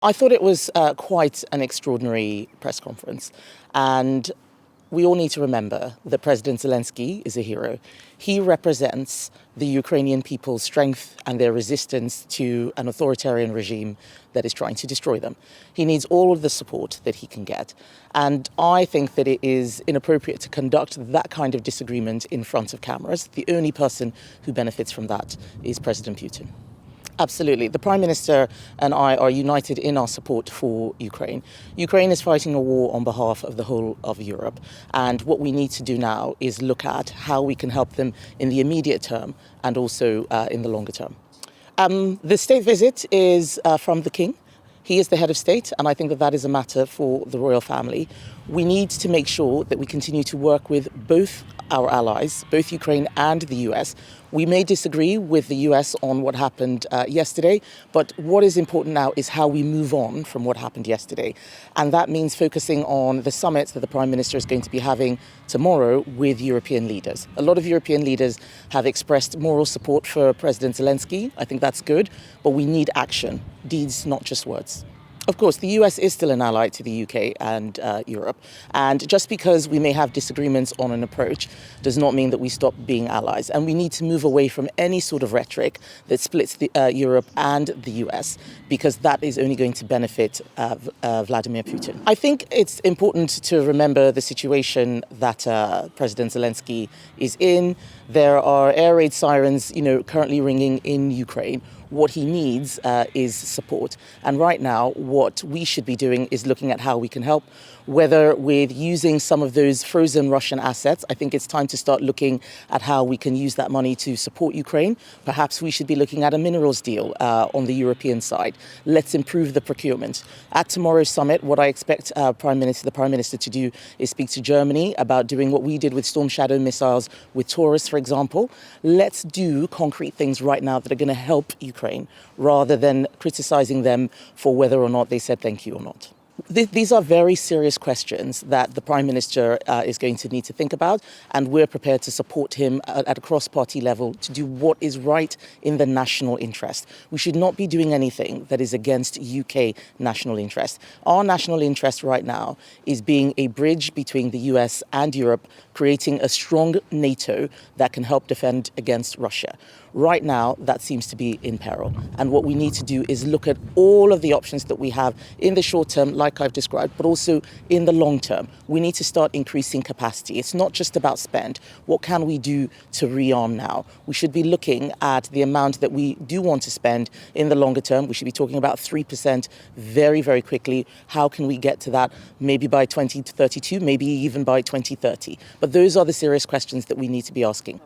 I thought it was quite an extraordinary press conference, and we all need to remember that President Zelensky is a hero. He represents the Ukrainian people's strength and their resistance to an authoritarian regime that is trying to destroy them. He needs all of the support that he can get. And I think that it is inappropriate to conduct that kind of disagreement in front of cameras. The only person who benefits from that is President Putin. Absolutely. The Prime Minister and I are united in our support for Ukraine. Ukraine is fighting a war on behalf of the whole of Europe. And what we need to do now is look at how we can help them in the immediate term and also in the longer term. The state visit is from the King. He is the head of state, and I think that that is a matter for the royal family. We need to make sure that we continue to work with both our allies, both Ukraine and the US. We may disagree with the US on what happened yesterday, but what is important now is how we move on from what happened yesterday. And that means focusing on the summit that the Prime Minister is going to be having tomorrow with European leaders. A lot of European leaders have expressed moral support for President Zelensky. I think that's good, but we need action, deeds, not just words. Of course, the US is still an ally to the UK and Europe. And just because we may have disagreements on an approach does not mean that we stop being allies. And we need to move away from any sort of rhetoric that splits Europe and the US, because that is only going to benefit Vladimir Putin. I think it's important to remember the situation that President Zelensky is in. There are air raid sirens, currently ringing in Ukraine. What he needs is support. And right now, what we should be doing is looking at how we can help, whether with using some of those frozen Russian assets. I think it's time to start looking at how we can use that money to support Ukraine. Perhaps we should be looking at a minerals deal on the European side. Let's improve the procurement. At tomorrow's summit, what I expect the Prime Minister to do is speak to Germany about doing what we did with Storm Shadow missiles with Taurus, for example. Let's do concrete things right now that are going to help Ukraine, rather than criticizing them for whether or not they said thank you or not. These are very serious questions that the Prime Minister is going to need to think about, and we're prepared to support him at a cross-party level to do what is right in the national interest. We should not be doing anything that is against UK national interest. Our national interest right now is being a bridge between the US and Europe, creating a strong NATO that can help defend against Russia. Right now, that seems to be in peril. And what we need to do is look at all of the options that we have in the short term, like I've described, but also in the long term. We need to start increasing capacity. It's not just about spend. What can we do to rearm now? We should be looking at the amount that we do want to spend in the longer term. We should be talking about 3% very, very quickly. How can we get to that maybe by 2032, maybe even by 2030? But those are the serious questions that we need to be asking.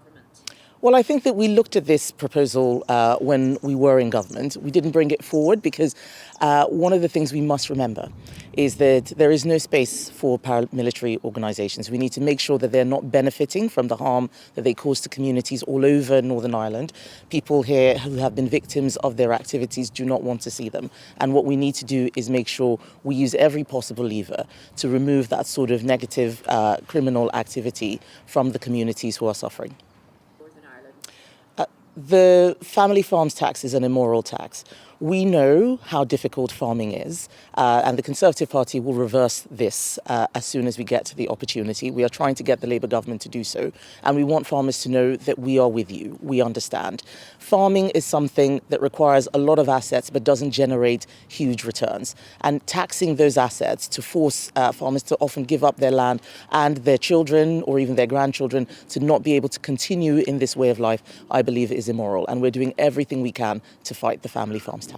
Well, I think that we looked at this proposal when we were in government. We didn't bring it forward because one of the things we must remember is that there is no space for paramilitary organizations. We need to make sure that they're not benefiting from the harm that they cause to communities all over Northern Ireland. People here who have been victims of their activities do not want to see them. And what we need to do is make sure we use every possible lever to remove that sort of negative criminal activity from the communities who are suffering. The family farms tax is an immoral tax. We know how difficult farming is, and the Conservative Party will reverse this as soon as we get the opportunity. We are trying to get the Labour government to do so, and we want farmers to know that we are with you. We understand. Farming is something that requires a lot of assets but doesn't generate huge returns. And taxing those assets to force farmers to often give up their land and their children or even their grandchildren to not be able to continue in this way of life, I believe is immoral. And we're doing everything we can to fight the family farms tax.